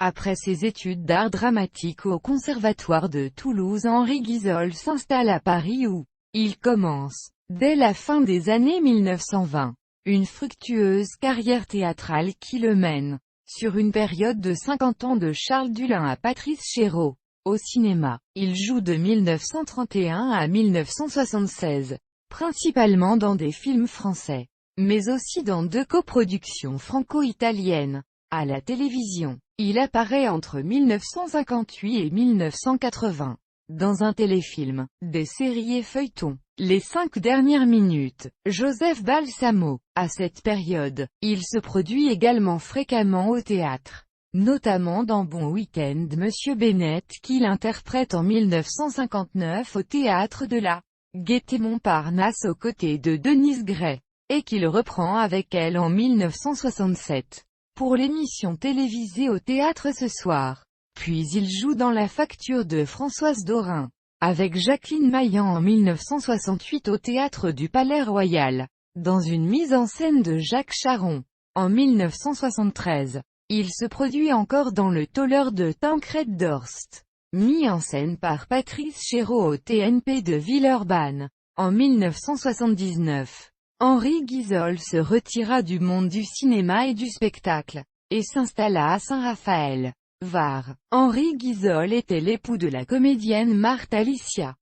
Après ses études d'art dramatique au Conservatoire de Toulouse, Henri Guizold s'installe à Paris où il commence, dès la fin des années 1920, une fructueuse carrière théâtrale qui le mène, sur une période de 50 ans de Charles Dulin à Patrice Chéreau. Au cinéma, il joue de 1931 à 1976, principalement dans des films français, mais aussi dans 2 coproductions franco-italiennes. À la télévision, il apparaît entre 1958 et 1980, dans un téléfilm, des séries et feuilletons. Les 5 dernières minutes, Joseph Balsamo. À cette période, il se produit également fréquemment au théâtre, notamment dans Bon Week-end Monsieur Bennett qu'il interprète en 1959 au théâtre de la Gaîté Montparnasse aux côtés de Denise Gray, et qu'il reprend avec elle en 1967, pour l'émission télévisée au théâtre Ce Soir. Puis il joue dans La Facture de Françoise Dorin, avec Jacqueline Maillan en 1968 au théâtre du Palais Royal, dans une mise en scène de Jacques Charon. En 1973, il se produit encore dans Le Tôleur de Tancred Dorst, mis en scène par Patrice Chéreau au TNP de Villeurbanne. En 1979, Henri Guizold se retira du monde du cinéma et du spectacle, et s'installa à Saint-Raphaël, Var. Henri Guizold était l'époux de la comédienne Marthe Alicia.